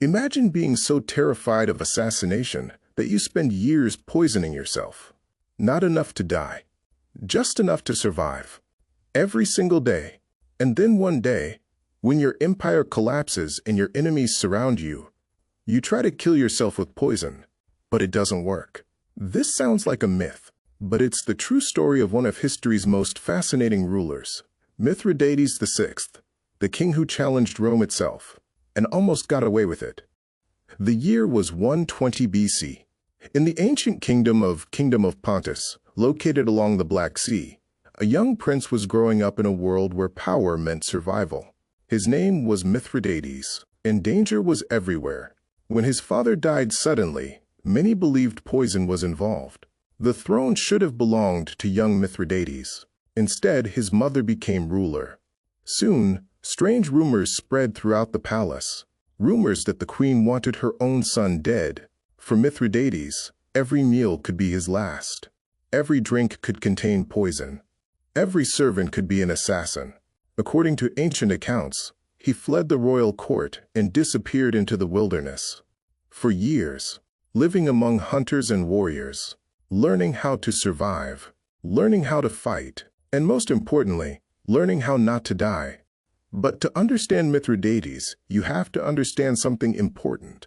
Imagine being so terrified of assassination that you spend years poisoning yourself. Not enough to die, just enough to survive. Every single day. And then one day, when your empire collapses and your enemies surround you, you try to kill yourself with poison, but it doesn't work. This sounds like a myth, but it's the true story of one of history's most fascinating rulers, Mithridates VI, the king who challenged Rome itself, and almost got away with it. The year was 120 BC. In the ancient kingdom of Pontus, located along the Black Sea, a young prince was growing up in a world where power meant survival. His name was Mithridates, and danger was everywhere. When his father died suddenly, many believed poison was involved. The throne should have belonged to young Mithridates. Instead, his mother became ruler. Soon, strange rumors spread throughout the palace. Rumors that the queen wanted her own son dead. For Mithridates, every meal could be his last. Every drink could contain poison. Every servant could be an assassin. According to ancient accounts, he fled the royal court and disappeared into the wilderness. For years, living among hunters and warriors, learning how to survive, learning how to fight, and most importantly, learning how not to die. But to understand Mithridates, you have to understand something important.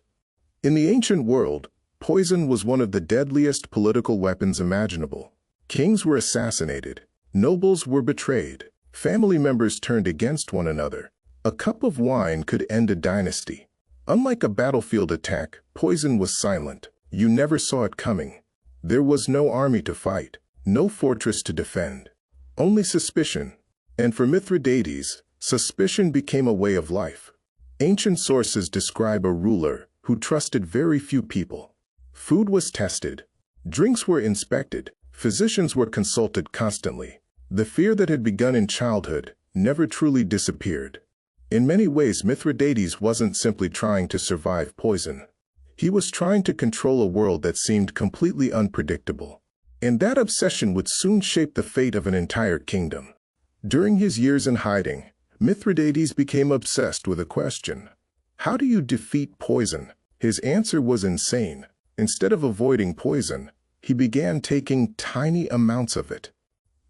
In the ancient world, poison was one of the deadliest political weapons imaginable. Kings were assassinated, nobles were betrayed, family members turned against one another. A cup of wine could end a dynasty. Unlike a battlefield attack, poison was silent. You never saw it coming. There was no army to fight, no fortress to defend, only suspicion. And for Mithridates, suspicion became a way of life. Ancient sources describe a ruler who trusted very few people. Food was tested, drinks were inspected, physicians were consulted constantly. The fear that had begun in childhood never truly disappeared. In many ways, Mithridates wasn't simply trying to survive poison. He was trying to control a world that seemed completely unpredictable. And that obsession would soon shape the fate of an entire kingdom. During his years in hiding, Mithridates became obsessed with a question. How do you defeat poison? His answer was insane. Instead of avoiding poison, he began taking tiny amounts of it.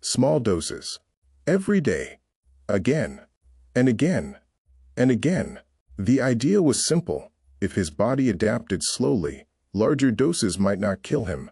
Small doses. Every day. Again. And again. And again. The idea was simple. If his body adapted slowly, larger doses might not kill him.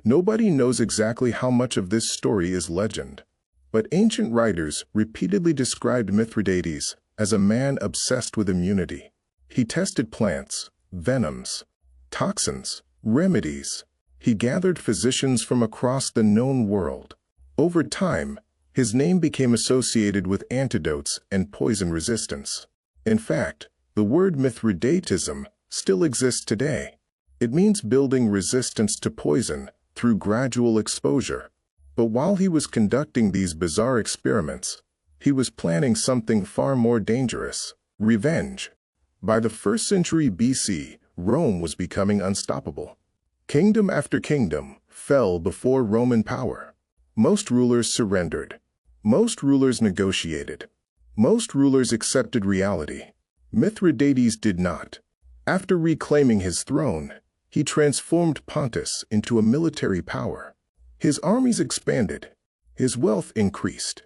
Nobody knows exactly how much of this story is legend. But ancient writers repeatedly described Mithridates as a man obsessed with immunity. He tested plants, venoms, toxins, remedies. He gathered physicians from across the known world. Over time, his name became associated with antidotes and poison resistance. In fact, the word Mithridatism still exists today. It means building resistance to poison through gradual exposure. But while he was conducting these bizarre experiments, he was planning something far more dangerous: revenge. By the 1st century BC, Rome was becoming unstoppable. Kingdom after kingdom fell before Roman power. Most rulers surrendered. Most rulers negotiated. Most rulers accepted reality. Mithridates did not. After reclaiming his throne, he transformed Pontus into a military power. His armies expanded. His wealth increased.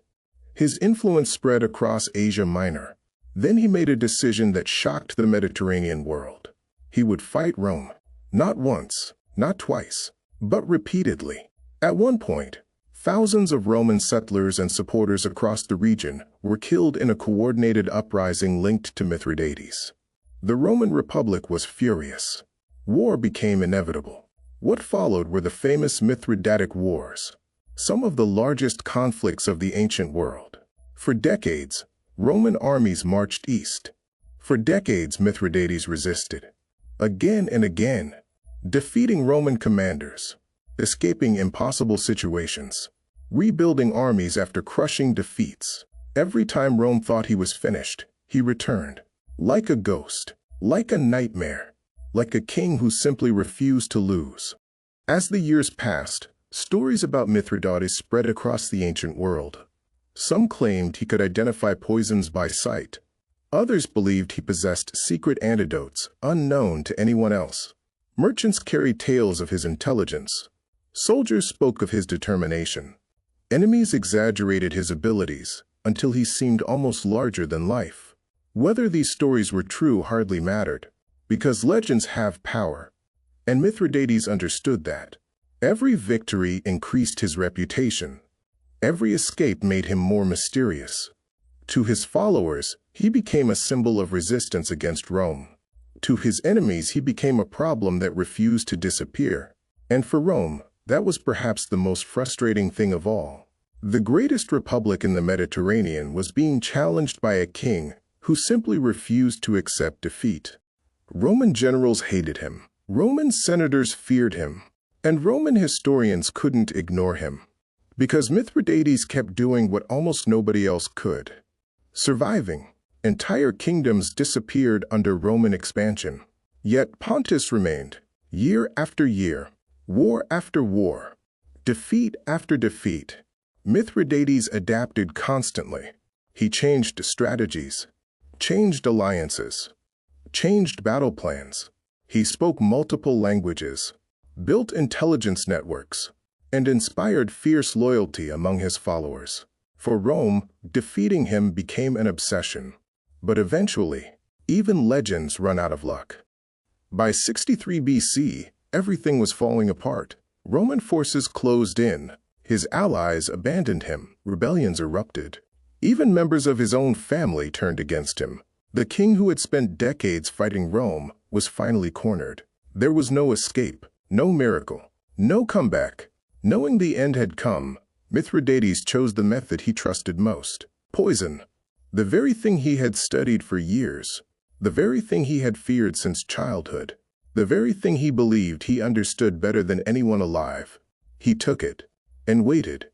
His influence spread across Asia Minor. Then he made a decision that shocked the Mediterranean world. He would fight Rome. Not once, not twice, but repeatedly. At one point, thousands of Roman settlers and supporters across the region were killed in a coordinated uprising linked to Mithridates. The Roman Republic was furious. War became inevitable. What followed were the famous Mithridatic Wars, some of the largest conflicts of the ancient world. For decades, Roman armies marched east. For decades, Mithridates resisted. Again and again, defeating Roman commanders, escaping impossible situations, rebuilding armies after crushing defeats. Every time Rome thought he was finished, he returned. Like a ghost, like a nightmare, like a king who simply refused to lose. As the years passed, stories about Mithridates spread across the ancient world. Some claimed he could identify poisons by sight. Others believed he possessed secret antidotes unknown to anyone else. Merchants carried tales of his intelligence. Soldiers spoke of his determination. Enemies exaggerated his abilities until he seemed almost larger than life. Whether these stories were true hardly mattered, because legends have power, and Mithridates understood that. Every victory increased his reputation. Every escape made him more mysterious. To his followers, he became a symbol of resistance against Rome. To his enemies, he became a problem that refused to disappear. And for Rome, that was perhaps the most frustrating thing of all. The greatest republic in the Mediterranean was being challenged by a king who simply refused to accept defeat. Roman generals hated him. Roman senators feared him. And Roman historians couldn't ignore him. Because Mithridates kept doing what almost nobody else could. Surviving. Entire kingdoms disappeared under Roman expansion. Yet Pontus remained, year after year, war after war, defeat after defeat. Mithridates adapted constantly. He changed strategies, changed alliances, changed battle plans. He spoke multiple languages, built intelligence networks, and inspired fierce loyalty among his followers. For Rome, defeating him became an obsession. But eventually, even legends run out of luck. By 63 BC, everything was falling apart. Roman forces closed in. His allies abandoned him. Rebellions erupted. Even members of his own family turned against him. The king who had spent decades fighting Rome was finally cornered. There was no escape, no miracle, no comeback. Knowing the end had come, Mithridates chose the method he trusted most: poison. The very thing he had studied for years, the very thing he had feared since childhood, the very thing he believed he understood better than anyone alive. He took it and waited.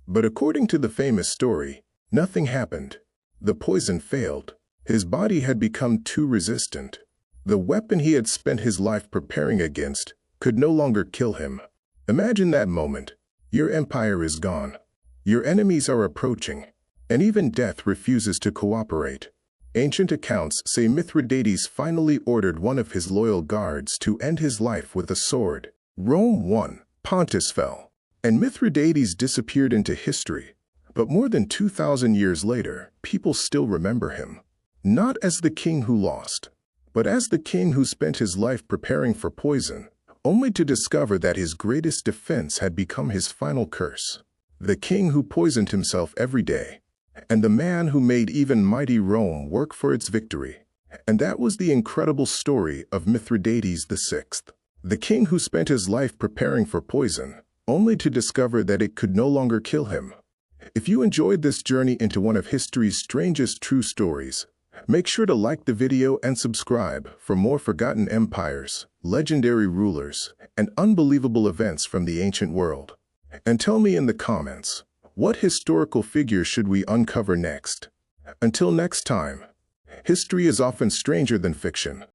But according to the famous story, nothing happened. The poison failed. His body had become too resistant. The weapon he had spent his life preparing against could no longer kill him. Imagine that moment. Your empire is gone. Your enemies are approaching. And even death refuses to cooperate. Ancient accounts say Mithridates finally ordered one of his loyal guards to end his life with a sword. Rome won. Pontus fell. And Mithridates disappeared into history. But more than 2,000 years later, people still remember him. Not as the king who lost, but as the king who spent his life preparing for poison, only to discover that his greatest defense had become his final curse. The king who poisoned himself every day. And the man who made even mighty Rome work for its victory. And that was the incredible story of Mithridates VI. The king who spent his life preparing for poison, only to discover that it could no longer kill him. If you enjoyed this journey into one of history's strangest true stories, make sure to like the video and subscribe for more forgotten empires, legendary rulers, and unbelievable events from the ancient world. And tell me in the comments, what historical figure should we uncover next? Until next time, history is often stranger than fiction.